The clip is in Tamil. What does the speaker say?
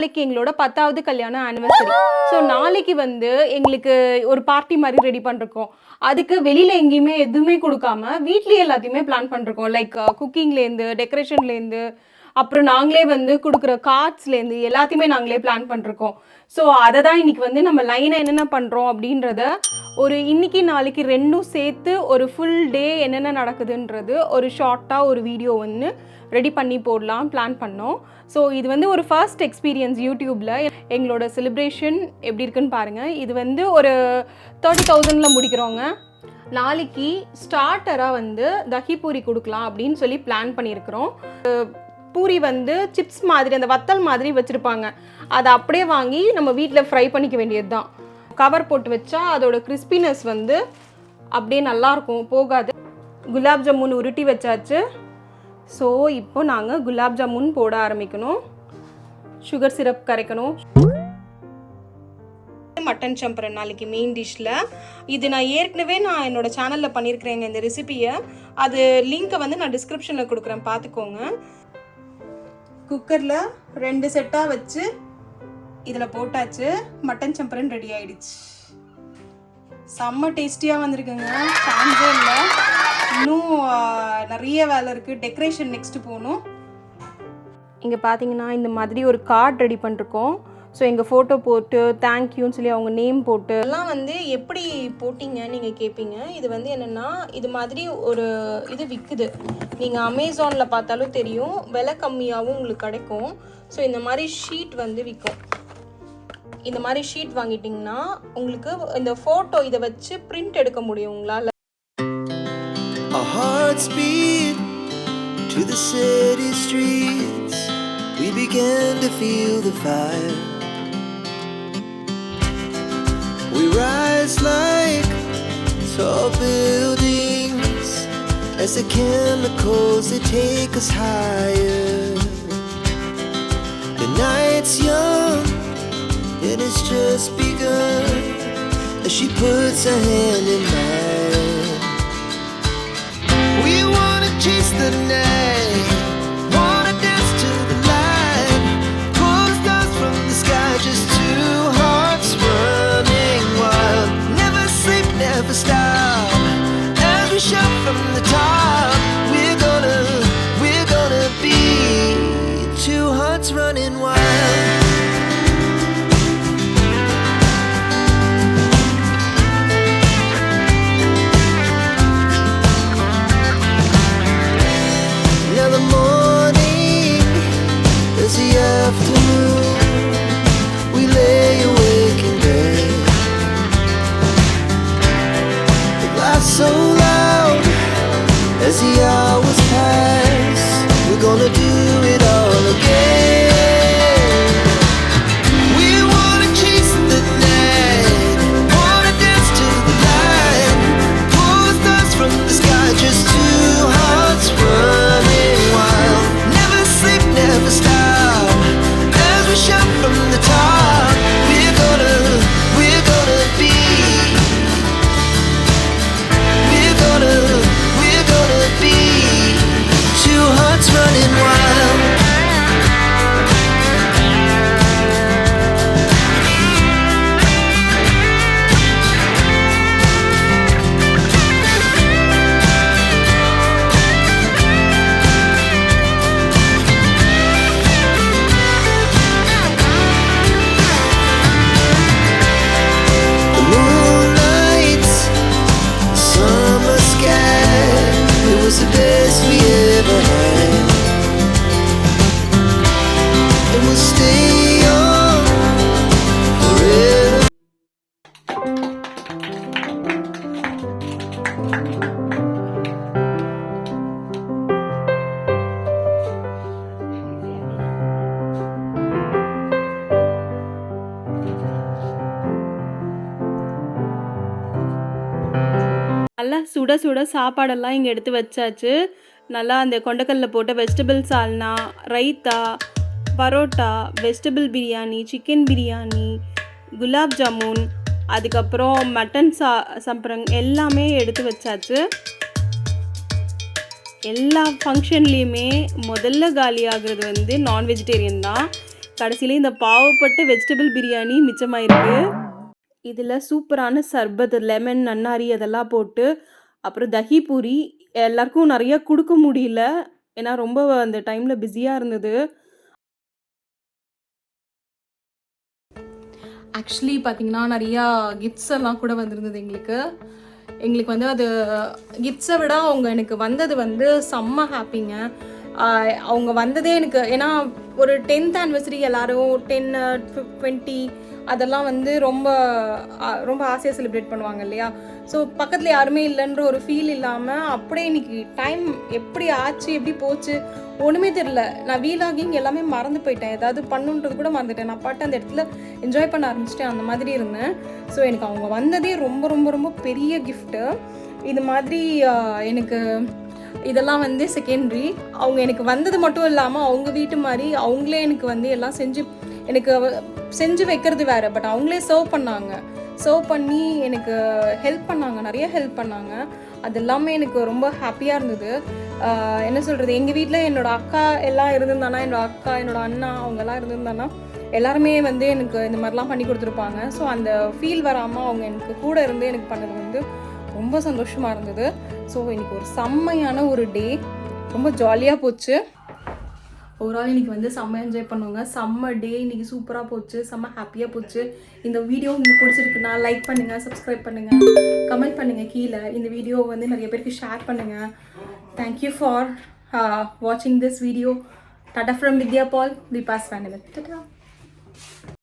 நாளைக்கு எங்களோட 10வது கல்யாண ஆனிவர்சரி. ஸோ நாளைக்கு வந்து எங்களுக்கு ஒரு பார்ட்டி மாதிரி ரெடி பண்ணிருக்கோம். அதுக்கு வெளியில் எங்கேயுமே எதுவுமே கொடுக்காம வீட்லேயே எல்லாத்தையுமே பிளான் பண்ணிருக்கோம். லைக் குக்கிங்லேருந்து டெக்கரேஷன்லேருந்து அப்புறம் நாங்களே வந்து கொடுக்குற கார்ட்ஸ்லேருந்து எல்லாத்தையுமே நாங்களே பிளான் பண்ணிருக்கோம். ஸோ அதை தான் இன்றைக்கி வந்து நம்ம லைனாக என்னென்ன பண்ணுறோம் அப்படின்றத ஒரு இன்றைக்கி நாளைக்கு ரெண்டும் சேர்த்து ஒரு ஃபுல் டே என்னென்ன நடக்குதுன்றது ஒரு ஷார்ட்டாக ஒரு வீடியோ வந்து ரெடி பண்ணி போடலாம் பிளான் பண்ணோம். ஸோ இது வந்து ஒரு ஃபர்ஸ்ட் எக்ஸ்பீரியன்ஸ் யூடியூப்பில். எங்களோட செலிப்ரேஷன் எப்படி இருக்குன்னு பாருங்கள். இது வந்து ஒரு 30,000 முடிக்கிறோங்க. நாளைக்கு ஸ்டார்டராக வந்து தஹி பூரி கொடுக்கலாம் அப்படின்னு சொல்லி பிளான் பண்ணியிருக்கிறோம். பூரி வந்து சிப்ஸ் மாதிரி அந்த வத்தல் மாதிரி வச்சுருப்பாங்க. அதை அப்படியே வாங்கி நம்ம வீட்டில் ஃப்ரை பண்ணிக்க வேண்டியது தான். கவர் போட்டு வச்சா அதோட கிறிஸ்பினஸ் வந்து அப்படியே நல்லாயிருக்கும், போகாது. குலாப் ஜாமுன் உருட்டி வச்சாச்சு. ஸோ இப்போ நாங்கள் குலாப் ஜாமுன் போட ஆரம்பிக்கணும். சுகர் சிரப் கரைக்கணும். மட்டன் சம்பரன் நாளைக்கு மெயின் டிஷ்ஷில். இது நான் ஏற்கனவே என்னோடய சேனலில் பண்ணியிருக்கிறேங்க இந்த ரெசிபியை. அது லிங்க்கை வந்து நான் டிஸ்கிரிப்ஷனில் கொடுக்குறேன், பார்த்துக்கோங்க. குக்கரில் 2 செட்டாக வச்சு இதில் போட்டாச்சு. மட்டன் சம்பரன் ரெடி ஆகிடுச்சு. செம்ம டேஸ்டியாக வந்திருக்குங்க, சான்ஸே இல்லை. இன்னும் நிறைய வேலை இருக்குது. டெக்கரேஷன் நெக்ஸ்ட்டு போகணும். இங்கே பார்த்தீங்கன்னா இந்த மாதிரி ஒரு கார்டு ரெடி பண்ணிருக்கோம். ஸோ எங்கள் ஃபோட்டோ போட்டு தேங்க்யூன்னு சொல்லி அவங்க நேம் போட்டு எல்லாம் வந்து எப்படி போட்டிங்க நீங்கள் கேட்பீங்க. இது வந்து என்னென்னா இது மாதிரி ஒரு இது விற்குது. நீங்கள் அமேசானில் பார்த்தாலும் தெரியும், விலை கம்மியாகவும் உங்களுக்கு கிடைக்கும். ஸோ இந்த மாதிரி ஷீட் வந்து விற்கும். இந்த மாதிரி ஷீட் வாங்கிட்டிங்கன்னா உங்களுக்கு இந்த ஃபோட்டோ இதை வச்சு பிரிண்ட் எடுக்க முடியும் உங்களால். Our hearts beat to the city streets. We began to feel the fire. We rise like tall buildings as the chemicals they take us higher. The night's young and it's just begun as she puts her hand in mine. We wanna chase the night, wanna dance to the light, pull stars from the sky, just two hearts running wild. Never sleep, never stop, as we shout from the top. We're gonna be two hearts running wild. Afternoon, we lay awake in bed. The glass so loud as the hours pass. We're gonna do it all again. We wanna chase the night, wanna dance to the light, pull stars from the sky, just two hearts running wild. Never sleep, never stop, shout from the top. We're gonna be, we're gonna be two hearts running wild. நல்லா சுட சுட சாப்பாடெல்லாம் இங்கே எடுத்து வச்சாச்சு. நல்லா அந்த கொண்டக்கல்ல போட்ட வெஜிடபிள் சால்னா, ரைத்தா, பரோட்டா, வெஜிடபிள் பிரியாணி, சிக்கன் பிரியாணி, குலாப் ஜாமுன், அதுக்கப்புறம் மட்டன் சம்பரங் எல்லாமே எடுத்து வச்சாச்சு. எல்லா ஃபங்க்ஷன்லேயுமே முதல்ல காலி ஆகுறது வந்து நான் வெஜிடேரியன் தான். கடைசியில இந்த பாவப்பட்ட வெஜிடபிள் பிரியாணி மிச்சமாயிருக்கு. இதில் சூப்பரான சர்பத், லெமன், நன்னாரி அதெல்லாம் போட்டு அப்புறம் தஹி பூரி எல்லாருக்கும் நிறைய கொடுக்க முடியல. ஏன்னா ரொம்ப அந்த டைமில் பிஸியாக இருந்தது. ஆக்சுவலி பார்த்தீங்கன்னா நிறையா கிஃப்ட்ஸ் எல்லாம் கூட வந்திருந்தது எங்களுக்கு வந்து அது கிஃப்ட்ஸை விட அவங்க எனக்கு வந்தது வந்து செம்ம ஹாப்பிங்க. அவங்க வந்ததே எனக்கு ஏன்னா ஒரு 10th ஆனிவர்சரி எல்லாரும் 10, 20 அதெல்லாம் வந்து ரொம்ப ரொம்ப ஆசையாக செலிப்ரேட் பண்ணுவாங்க இல்லையா. ஸோ பக்கத்தில் யாருமே இல்லைன்ற ஒரு ஃபீல் இல்லாமல் அப்படியே இன்னைக்கு டைம் எப்படி ஆச்சு எப்படி போச்சு ஒன்றுமே தெரில. நான் வீலாகிங் எல்லாமே மறந்து போயிட்டேன், ஏதாவது பண்ணுன்றது கூட மறந்துட்டேன். நான் பாட்டு அந்த இடத்துல என்ஜாய் பண்ண ஆரம்பிச்சிட்டேன், அந்த மாதிரி இருந்தேன். ஸோ எனக்கு அவங்க வந்ததே ரொம்ப ரொம்ப ரொம்ப பெரிய கிஃப்ட்டு. இது மாதிரி எனக்கு இதெல்லாம் வந்து செகண்டரி. அவங்க எனக்கு வந்தது மட்டும் இல்லாமல் அவங்க வீட்டு மாதிரி அவங்களே எனக்கு வந்து எல்லாம் செஞ்சு வைக்கிறது வேறு, பட் அவங்களே சர்வ் பண்ணி எனக்கு ஹெல்ப் பண்ணாங்க, நிறைய ஹெல்ப் பண்ணாங்க. அது எல்லாமே எனக்கு ரொம்ப ஹாப்பியாக இருந்தது. என்ன சொல்கிறது, எங்கள் வீட்டில் என்னோடய அக்கா எல்லாம் இருந்திருந்தானா, என்னோடய அண்ணா அவங்கெல்லாம் இருந்திருந்தானா எல்லாருமே வந்து எனக்கு இந்த மாதிரிலாம் பண்ணி கொடுத்துருப்பாங்க. ஸோ அந்த ஃபீல் வராமல் அவங்க எனக்கு கூட இருந்து எனக்கு பண்ணது வந்து ரொம்ப சந்தோஷமாக இருந்தது. ஸோ இன்றைக்கி ஒரு செம்மையான ஒரு டே, ரொம்ப ஜாலியாக போச்சு. ஓவரால் இன்றைக்கி வந்து செம்ம என்ஜாய் பண்ணுவாங்க, செம்ம டே இன்றைக்கி சூப்பராக போச்சு, செம்ம ஹாப்பியாக போச்சு. இந்த வீடியோ உங்களுக்கு பிடிச்சிருக்குன்னா லைக் பண்ணுங்கள், சப்ஸ்கிரைப் பண்ணுங்கள், கமெண்ட் பண்ணுங்கள் கீழே. இந்த வீடியோ வந்து நிறைய பேருக்கு ஷேர் பண்ணுங்கள். தேங்க்யூ ஃபார் வாட்சிங் this video. Tata from Vidya Bal, Deepa's ஃபேனிவல். டாடா.